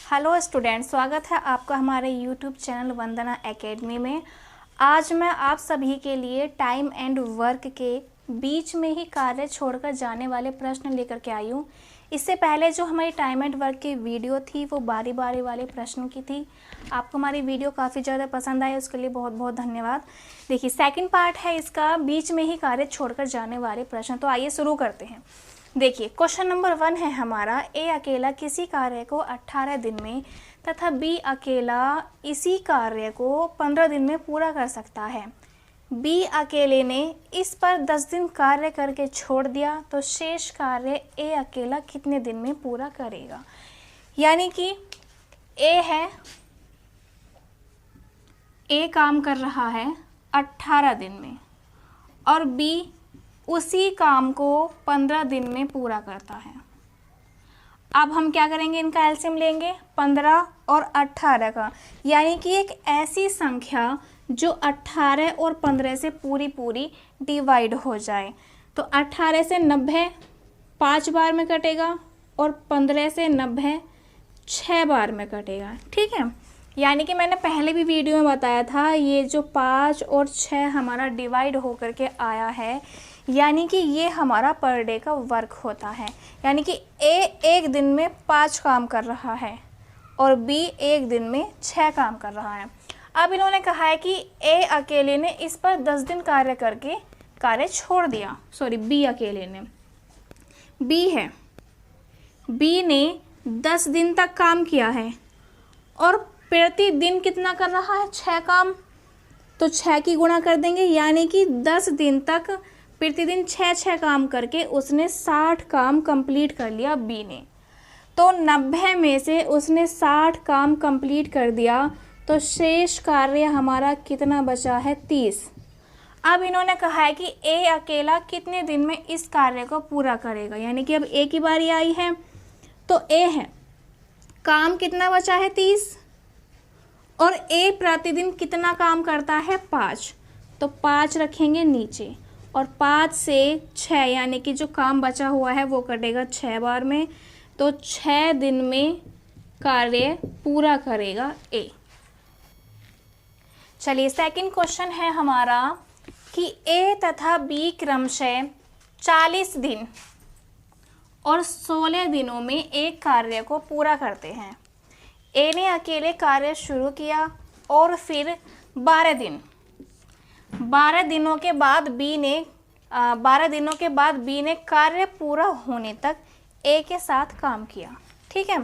Hello student, स्वागत है आपका हमारे यूट्यूब चैनल वंदना एकेडमी में। आज मैं आप सभी के लिए टाइम एंड वर्क के बीच में ही कार्य छोड़कर जाने वाले प्रश्न लेकर के आई हूँ। इससे पहले जो हमारी टाइम एंड वर्क की वीडियो थी वो बारी बारी वाले प्रश्नों की थी। आपको हमारी वीडियो काफ़ी ज़्यादा पसंद आई, उसके लिए बहुत बहुत धन्यवाद। देखिए, सेकंड पार्ट है इसका, बीच में ही कार्य छोड़कर जाने वाले प्रश्न। तो आइए शुरू करते हैं। देखिए, क्वेश्चन नंबर 1 है हमारा, ए अकेला किसी कार्य को 18 दिन में तथा बी अकेला इसी कार्य को 15 दिन में पूरा कर सकता है। बी अकेले ने इस पर 10 दिन कार्य करके छोड़ दिया तो शेष कार्य ए अकेला कितने दिन में पूरा करेगा। यानी कि ए काम कर रहा है 18 दिन में और बी उसी काम को 15 दिन में पूरा करता है। अब हम क्या करेंगे, इनका एलसीएम लेंगे 15 और 18 का, यानी कि एक ऐसी संख्या जो 18 और 15 से पूरी डिवाइड हो जाए। तो 18 से 90 5 बार में कटेगा और 15 से 90 6 बार में कटेगा। ठीक है, यानी कि मैंने पहले भी वीडियो में बताया था, ये जो 5 और 6 हमारा डिवाइड होकर के आया है, यानी कि ये हमारा पर डे का वर्क होता है। यानी कि ए एक दिन में 5 काम कर रहा है और बी एक दिन में 6 काम कर रहा है। अब इन्होंने कहा है कि ए अकेले ने इस पर 10 दिन कार्य करके कार्य छोड़ दिया। बी अकेले ने, बी ने 10 दिन तक काम किया है और प्रतिदिन कितना कर रहा है, 6 काम। तो 6 की गुणा कर देंगे, यानी कि 10 दिन तक प्रतिदिन 6 काम करके उसने 60 काम कंप्लीट कर लिया बी ने। तो 90 में से उसने 60 काम कंप्लीट कर दिया तो शेष कार्य हमारा कितना बचा है, 30। अब इन्होंने कहा है कि ए अकेला कितने दिन में इस कार्य को पूरा करेगा। यानी कि अब ए की बारी आई है तो ए है, काम कितना बचा है, 30, और ए प्रतिदिन कितना काम करता है, 5। तो 5 रखेंगे नीचे और 5 से 6 यानी कि जो काम बचा हुआ है वो कटेगा 6 बार में। तो 6 दिन में कार्य पूरा करेगा ए। चलिए, सेकंड क्वेश्चन है हमारा कि ए तथा बी क्रमशः 40 दिन और 16 दिनों में एक कार्य को पूरा करते हैं। ए ने अकेले कार्य शुरू किया और फिर 12 दिनों के बाद बी ने कार्य पूरा होने तक ए के साथ काम किया। ठीक है,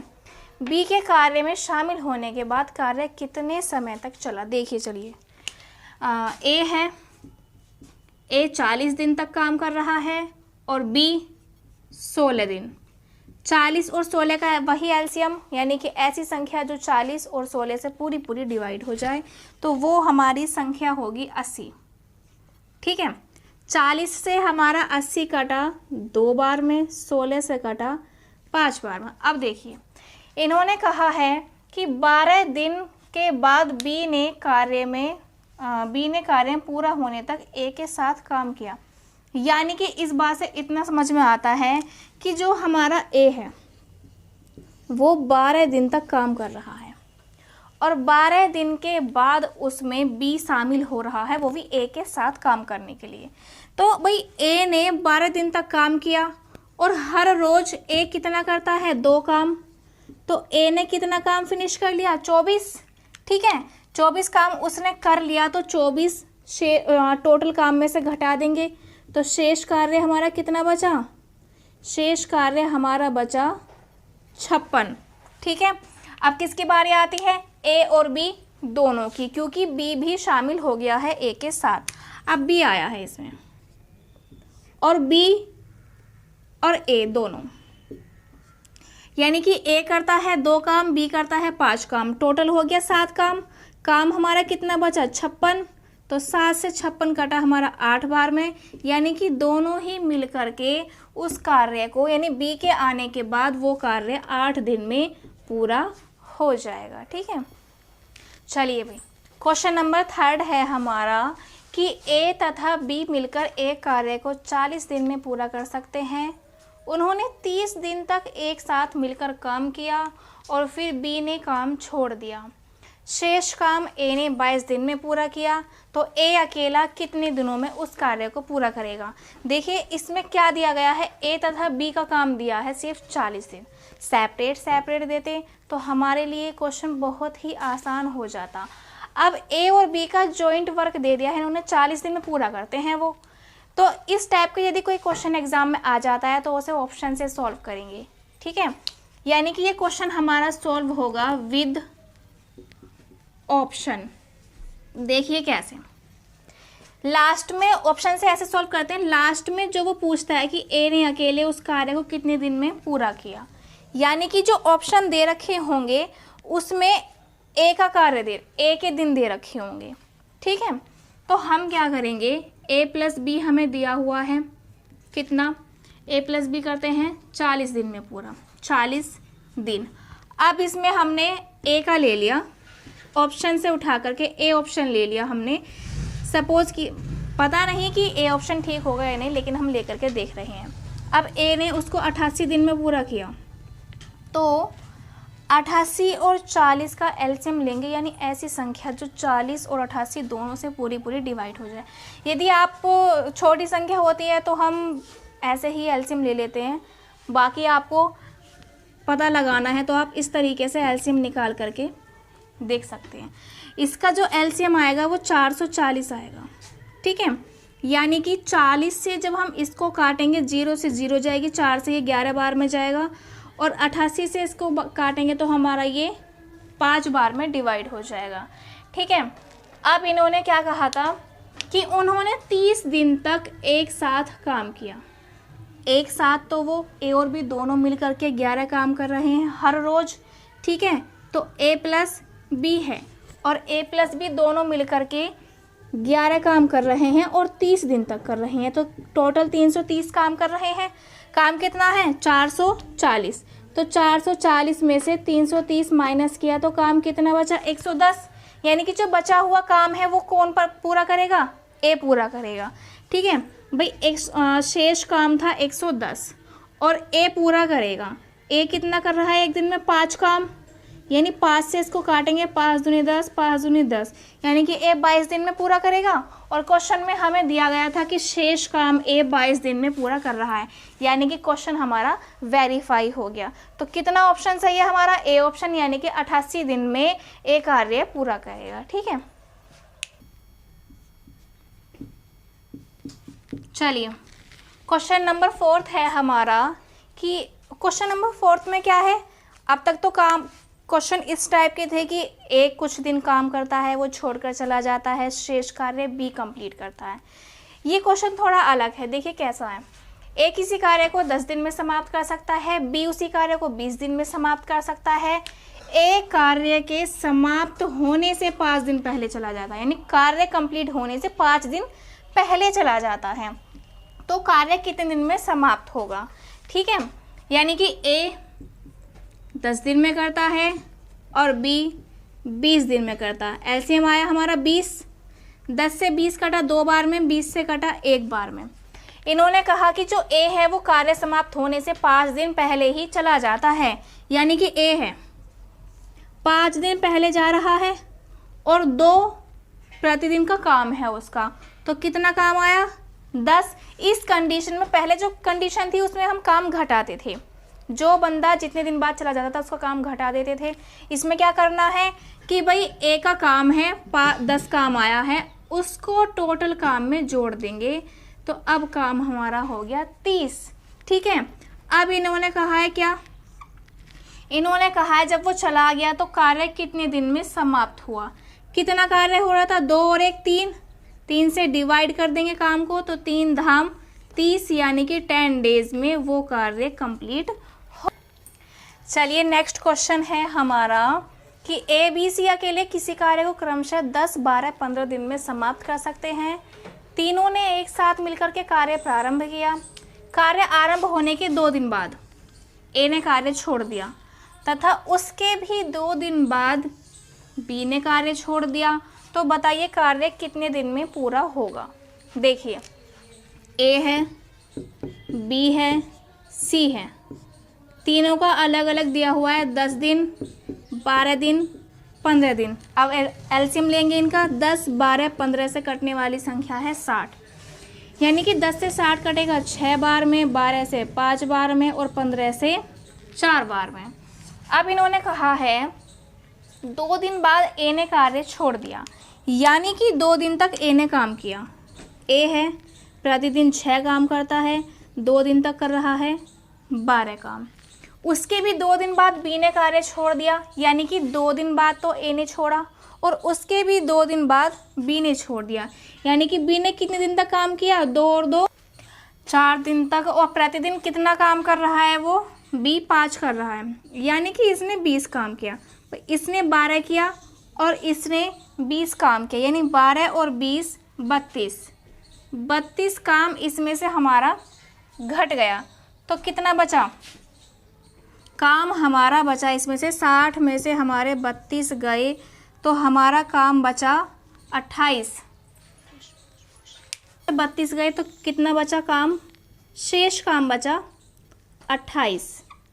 बी के कार्य में शामिल होने के बाद कार्य कितने समय तक चला, देखिए। चलिए, ए 40 दिन तक काम कर रहा है और बी 16 दिन। 40 और 16 का वही एलसीएम, यानी कि ऐसी संख्या जो 40 और 16 से पूरी डिवाइड हो जाए, तो वो हमारी संख्या होगी 80। ठीक है, 40 से हमारा 80 कटा 2 बार में, 16 से कटा 5 बार में। अब देखिए, इन्होंने कहा है कि 12 दिन के बाद बी ने कार्य में पूरा होने तक ए के साथ काम किया। यानी कि इस बात से इतना समझ में आता है कि जो हमारा ए है वो 12 दिन तक काम कर रहा है और 12 दिन के बाद उसमें बी शामिल हो रहा है, वो भी ए के साथ काम करने के लिए। तो भाई ए ने 12 दिन तक काम किया और हर रोज ए कितना करता है, 2 काम। तो ए ने कितना काम फिनिश कर लिया, 24। ठीक है, 24 काम उसने कर लिया तो 24 टोटल काम में से घटा देंगे तो शेष कार्य हमारा कितना बचा, शेष कार्य हमारा बचा 56। ठीक है, अब किसकी बारी आती है, ए और बी दोनों की, क्योंकि बी भी शामिल हो गया है ए के साथ। अब बी आया है इसमें और बी और ए दोनों, यानी कि ए करता है 2 काम, बी करता है 5 काम, टोटल हो गया 7 काम। काम हमारा कितना बचा, 56। तो 7 से 56 कटा हमारा 8 बार में, यानी कि दोनों ही मिल करके उस कार्य को, यानी बी के आने के बाद वो कार्य 8 दिन में पूरा हो जाएगा। ठीक है, चलिए भाई, क्वेश्चन नंबर 3 है हमारा कि ए तथा बी मिलकर एक कार्य को 40 दिन में पूरा कर सकते हैं उन्होंने 30 दिन तक एक साथ मिलकर काम किया और फिर बी ने काम छोड़ दिया। शेष काम ए ने 22 दिन में पूरा किया, तो ए अकेला कितने दिनों में उस कार्य को पूरा करेगा। देखिए इसमें क्या दिया गया है, ए तथा बी का काम दिया है सिर्फ 40 दिन। सेपरेट देते तो हमारे लिए क्वेश्चन बहुत ही आसान हो जाता। अब ए और बी का जॉइंट वर्क दे दिया है, इन्होंने 40 दिन में पूरा करते हैं वो। तो इस टाइप का यदि कोई क्वेश्चन एग्जाम में आ जाता है तो उसे ऑप्शन से सॉल्व करेंगे, ठीक है। यानी कि ये क्वेश्चन हमारा सॉल्व होगा विद ऑप्शन। देखिए कैसे, लास्ट में ऑप्शन से ऐसे सॉल्व करते हैं, लास्ट में जो वो पूछता है कि ए ने अकेले उस कार्य को कितने दिन में पूरा किया, यानी कि जो ऑप्शन दे रखे होंगे उसमें ए का कार्य ए के दिन दे रखे होंगे, ठीक है। तो हम क्या करेंगे, ए प्लस बी हमें दिया हुआ है कितना, ए प्लस बी करते हैं 40 दिन में पूरा, 40 दिन। अब इसमें हमने ए का ले लिया, ऑप्शन से उठा करके ए ऑप्शन ले लिया हमने। सपोज कि पता नहीं कि ए ऑप्शन ठीक होगा या नहीं, लेकिन हम लेकर के देख रहे हैं। अब ए ने उसको 88 दिन में पूरा किया, तो 88 और 40 का एलसीएम लेंगे, यानी ऐसी संख्या जो 40 और 88 दोनों से पूरी डिवाइड हो जाए। यदि आप छोटी संख्या होती है तो हम ऐसे ही एलसीएम ले लेते हैं, बाकी आपको पता लगाना है तो आप इस तरीके से एलसीएम निकाल करके देख सकते हैं। इसका जो एलसीएम आएगा वो 440 आएगा, ठीक है। यानी कि 40 से जब हम इसको काटेंगे 0 से 0 जाएगी, 4 से ये 11 बार में जाएगा, और 88 से इसको काटेंगे तो हमारा ये 5 बार में डिवाइड हो जाएगा, ठीक है। अब इन्होंने क्या कहा था कि उन्होंने 30 दिन तक एक साथ काम किया। एक साथ तो वो ए और बी दोनों मिल करके 11 काम कर रहे हैं हर रोज़, ठीक है। तो ए प्लस बी है और ए प्लस बी दोनों मिल करके 11 काम कर रहे हैं और 30 दिन तक कर रहे हैं, तो टोटल 330 काम कर रहे हैं। काम कितना है, 440। तो 440 में से 330 माइनस किया तो काम कितना बचा, 110। यानी कि जो बचा हुआ काम है वो कौन पर पूरा करेगा, ए पूरा करेगा, ठीक है भाई। शेष काम था 110 और ए पूरा करेगा। ए कितना कर रहा है एक दिन में, 5 काम, यानी 5 से इसको काटेंगे, 5 दूनी 10, 5 दूनी 10, यानी कि ए 22 दिन में पूरा करेगा। और क्वेश्चन में हमें दिया गया था कि शेष काम ए 22 दिन में पूरा कर रहा है, यानी कि क्वेश्चन हमारा वेरीफाई हो गया। तो कितना ऑप्शन सही है हमारा, ए ऑप्शन, यानी कि 88 दिन में ए कार्य पूरा करेगा, ठीक है। चलिए क्वेश्चन नंबर 4 है हमारा, कि क्वेश्चन नंबर 4 में क्या है, अब तक तो काम क्वेश्चन इस टाइप के थे कि ए कुछ दिन काम करता है, वो छोड़कर चला जाता है, शेष कार्य बी कंप्लीट करता है। ये क्वेश्चन थोड़ा अलग है, देखिए कैसा है। ए किसी कार्य को 10 दिन में समाप्त कर सकता है, बी उसी कार्य को 20 दिन में समाप्त कर सकता है। ए कार्य के समाप्त होने से 5 दिन पहले चला जाता है, यानी कार्य कंप्लीट होने से 5 दिन पहले चला जाता है, तो कार्य कितने दिन में समाप्त होगा, ठीक है। यानी कि ए 10 दिन में करता है और बी 20 दिन में करता है। एलसीएम आया हमारा 20, 10 से 20 कटा 2 बार में, 20 से कटा 1 बार में। इन्होंने कहा कि जो ए है वो कार्य समाप्त होने से 5 दिन पहले ही चला जाता है, यानी कि ए है 5 दिन पहले जा रहा है और 2 प्रतिदिन का काम है उसका, तो कितना काम आया, 10। इस कंडीशन में पहले जो कंडीशन थी उसमें हम काम घटाते थे, जो बंदा जितने दिन बाद चला जाता था उसका काम घटा देते थे। इसमें क्या करना है कि भाई ए का काम है 10 काम आया है, उसको टोटल काम में जोड़ देंगे, तो अब काम हमारा हो गया 30, ठीक है। अब इन्होंने कहा है क्या, इन्होंने कहा है जब वो चला गया तो कार्य कितने दिन में समाप्त हुआ। कितना कार्य हो रहा था, 2 और 1 3, 3 से डिवाइड कर देंगे काम को, तो 3 धाम 30, यानी कि 10 डेज में वो कार्य कंप्लीट हो। चलिए नेक्स्ट क्वेश्चन है हमारा कि ए बी सी अकेले किसी कार्य को क्रमशः 10, 12, 15 दिन में समाप्त कर सकते हैं। तीनों ने एक साथ मिलकर के कार्य प्रारंभ किया। कार्य आरंभ होने के 2 दिन बाद ए ने कार्य छोड़ दिया तथा उसके भी 2 दिन बाद बी ने कार्य छोड़ दिया, तो बताइए कार्य कितने दिन में पूरा होगा। देखिए ए है, बी है, सी है। तीनों का अलग अलग दिया हुआ है, 10 दिन, 12 दिन, 15 दिन। अब एलसीएम लेंगे इनका, 10, 12, 15 से कटने वाली संख्या है 60, यानी कि 10 से 60 कटेगा 6 बार में, 12 से 5 बार में और 15 से 4 बार में। अब इन्होंने कहा है 2 दिन बाद ए ने कार्य छोड़ दिया, यानी कि 2 दिन तक ए ने काम किया। ए है प्रतिदिन 6 काम करता है, 2 दिन तक कर रहा है 12 काम। उसके भी 2 दिन बाद बी ने कार्य छोड़ दिया, यानी कि 2 दिन बाद तो ए ने छोड़ा और उसके भी 2 दिन बाद बी ने छोड़ दिया, यानी कि बी ने कितने दिन तक काम किया, 2 और 2 4 दिन तक। और प्रतिदिन कितना काम कर रहा है वो, बी 5 कर रहा है, यानी कि इसने 20 काम किया। इसने 12 किया और इसने 20 काम किया, यानी 12 और 20 32 काम इसमें से हमारा घट गया। तो कितना बचा, काम हमारा बचा इसमें से 60 में से हमारे 32 गए, तो हमारा काम बचा 28। 32 गए तो कितना बचा काम, शेष काम बचा 28।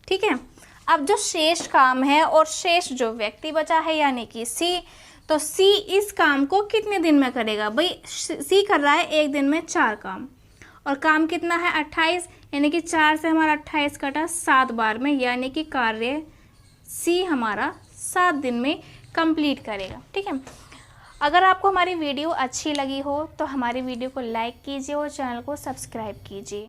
ठीक है। अब जो शेष काम है और शेष जो व्यक्ति बचा है यानी कि सी, तो सी इस काम को कितने दिन में करेगा। भाई सी कर रहा है एक दिन में 4 काम और काम कितना है 28, यानी कि 4 से हमारा 28 कटा 7 बार में, यानी कि कार्य सी हमारा 7 दिन में कंप्लीट करेगा। ठीक है। अगर आपको हमारी वीडियो अच्छी लगी हो तो हमारी वीडियो को लाइक कीजिए और चैनल को सब्सक्राइब कीजिए।